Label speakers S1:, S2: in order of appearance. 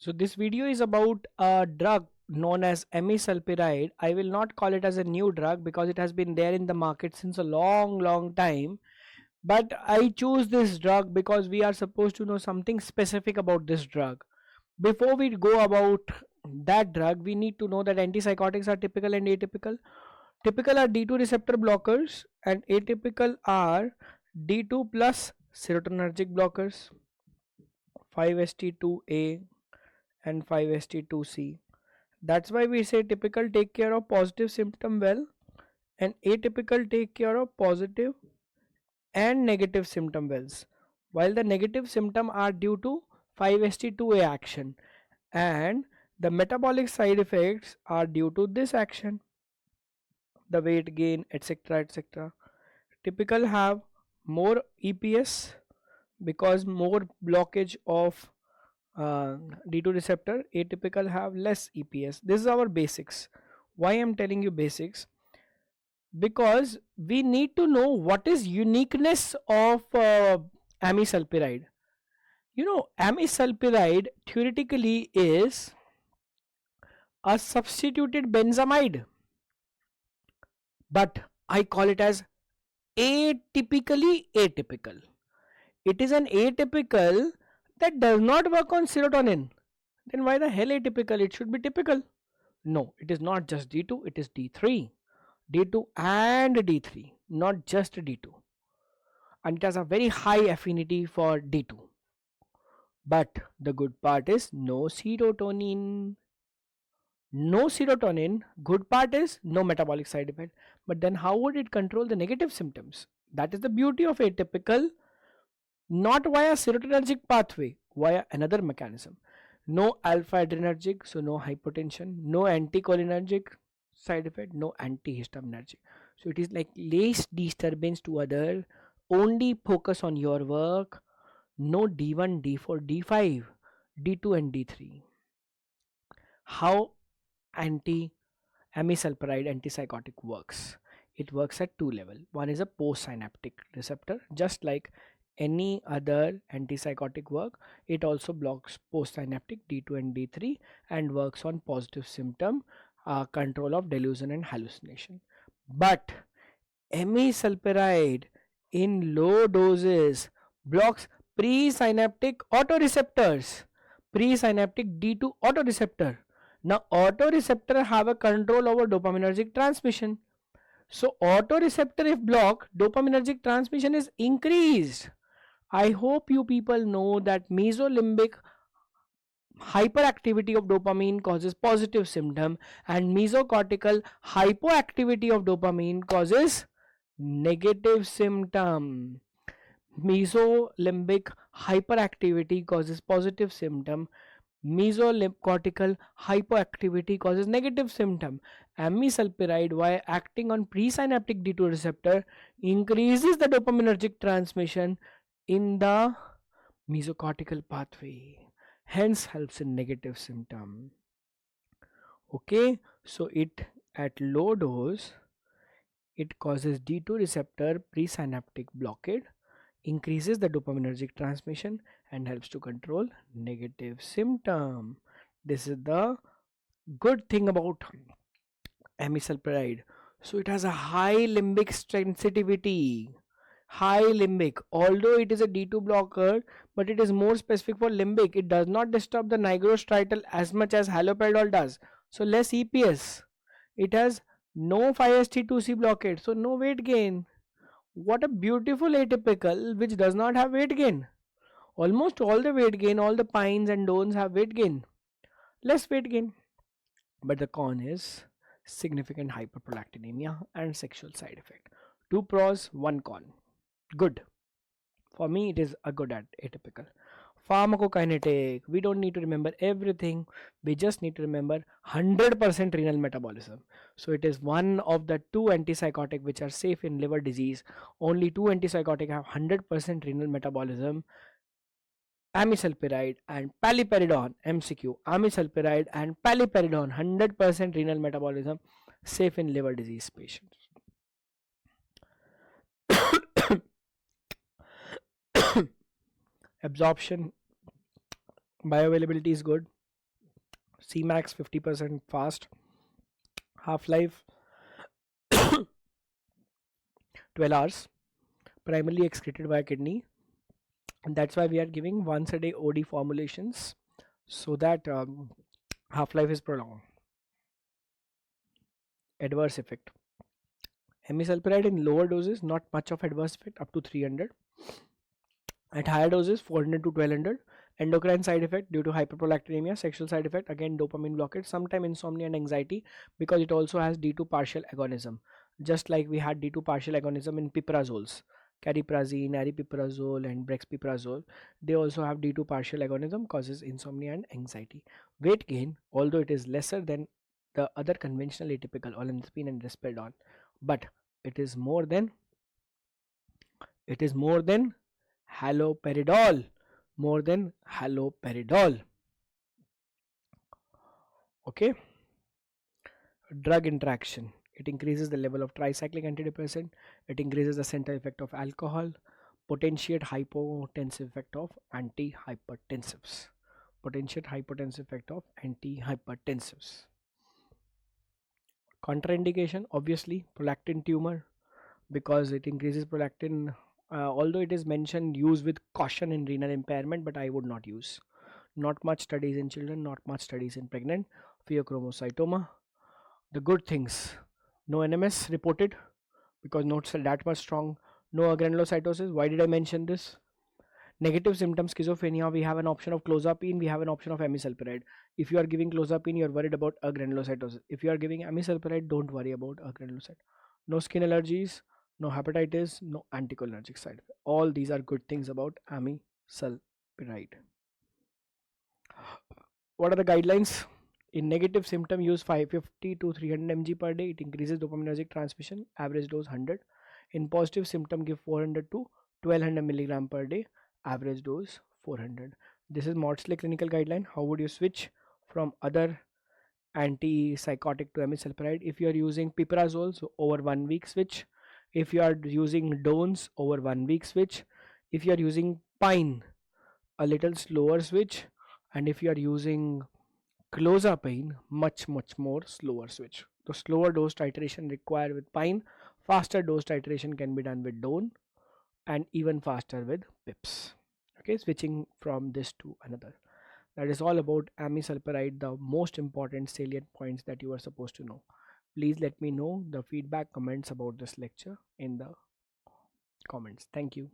S1: So this video is about a drug known as Amisulpride. I will not call it as a new drug because it has been there in the market since a long time. But I choose this drug because we are supposed to know something specific about this drug. Before we go about that drug, we need to know that antipsychotics are typical and atypical. Typical are D2 receptor blockers and atypical are D2 plus serotonergic blockers, 5-HT2A and 5-HT2C. That's why we say typical take care of positive symptom well and atypical take care of positive and negative symptom wells. While the negative symptom are due to 5-HT2A action and the metabolic side effects are due to this action, the weight gain, etc. Typical have more EPS because more blockage of D2 receptor. Atypical have less EPS. This is our basics. Why I'm telling you basics? Because we need to know what is uniqueness of amisulpride. You know, amisulpride theoretically is a substituted benzamide, but I call it as atypically atypical. It is an atypical that does not work on serotonin. Then why the hell atypical? It should be typical. No, it is not just D2, it is D3. D2 and D3, not just D2. And it has a very high affinity for D2. But the good part is no serotonin. No serotonin, good part is no metabolic side effect. But then how would it control the negative symptoms? That is the beauty of atypical, not via serotonergic pathway, via another mechanism. No alpha adrenergic, so no hypotension, no anticholinergic side effect, no antihistaminergic. So it is like least disturbance to other, only focus on your work, no D1, D4, D5, D2 and D3. How amisulpride antipsychotic works? It works at two levels. One is a postsynaptic receptor, just like any other antipsychotic work. It also blocks postsynaptic D2 and D3 and works on positive symptom control of delusion and hallucination. But amisulpride in low doses blocks presynaptic autoreceptors, presynaptic D2 autoreceptor. Now autoreceptor have a control over dopaminergic transmission. So autoreceptor if blocked, dopaminergic transmission is increased. I hope you people know that mesolimbic hyperactivity of dopamine causes positive symptom and mesocortical hypoactivity of dopamine causes negative symptom. Mesolimbic hyperactivity causes positive symptom, mesocortical hypoactivity causes negative symptom. Amisulpride, while acting on presynaptic D2 receptor, increases the dopaminergic transmission in the mesocortical pathway, hence helps in negative symptom. Okay, so it at low dose it causes D2 receptor presynaptic blockade, increases the dopaminergic transmission and helps to control negative symptom. This is the good thing about amisulpride. So it has a high limbic sensitivity. High limbic, although it is a D2 blocker, but it is more specific for limbic. It does not disturb the nigrostriatal as much as haloperidol does. So less EPS. It has no 5-HT2C blockade, so no weight gain. What a beautiful atypical which does not have weight gain. Almost all the weight gain, all the pines and dones have weight gain. Less weight gain. But the con is significant hyperprolactinemia and sexual side effect. 2 pros, 1 con. Good. For me, it is a good at atypical. Pharmacokinetic. We don't need to remember everything. We just need to remember 100% renal metabolism. So it is one of the two antipsychotic which are safe in liver disease. Only two antipsychotic have 100% renal metabolism. Amisulpride and paliperidone. MCQ. Amisulpride and paliperidone 100% renal metabolism, safe in liver disease patients. Absorption, bioavailability is good. Cmax 50% fast, half-life 12 hours, primarily excreted by kidney, and that's why we are giving once a day OD formulations so that half-life is prolonged. Adverse effect: amisulpride in lower doses, not much of adverse effect up to 300. At higher doses, 400 to 1200. Endocrine side effect due to hyperprolactinemia. Sexual side effect, again dopamine blockade, sometime insomnia and anxiety, because it also has D2 partial agonism. Just like we had D2 partial agonism in piprazoles, cariprazine, aripiprazole and brexpiprazole, they also have D2 partial agonism, causes insomnia and anxiety. Weight gain, although it is lesser than the other conventional atypical olanzapine and risperidone, but it is more than haloperidol, more than haloperidol. Okay. Drug interaction: it increases the level of tricyclic antidepressant, it increases the center effect of alcohol, potentiate hypotensive effect of antihypertensives, potentiate hypotensive effect of antihypertensives. Contraindication, obviously prolactin tumor, because it increases prolactin, although it is mentioned use with caution in renal impairment, but I would not use. Not much studies in children, not much studies in pregnant. Pheochromocytoma. The good things: no NMS reported, because notes are that much strong. No granulocytosis. Why did I mention this? Negative symptoms: schizophrenia, we have an option of clozapine, we have an option of amisulpride. If you are giving clozapine, you are worried about granulocytosis. If you are giving amisulpride, don't worry about granulocyte. No skin allergies, no hepatitis, no anticholinergic side effect. All these are good things about amisulpride. What are the guidelines? In negative symptom, use 550 to 300 mg per day. It increases dopaminergic transmission. Average dose 100. In positive symptom, give 400 to 1200 milligram per day. Average dose 400. This is Maudsley clinical guideline. How would you switch from other antipsychotic to amisulpride? If you are using piprazole, so over 1 week switch. If you are using dones, over 1 week switch. If you are using pine, a little slower switch. And if you are using clozapine, much more slower switch. The slower dose titration required with pine, faster dose titration can be done with done, and even faster with pips. Okay, switching from this to another. That is all about amisulpride, the most important salient points that you are supposed to know. Please let me know the feedback comments about this lecture in the comments. Thank you.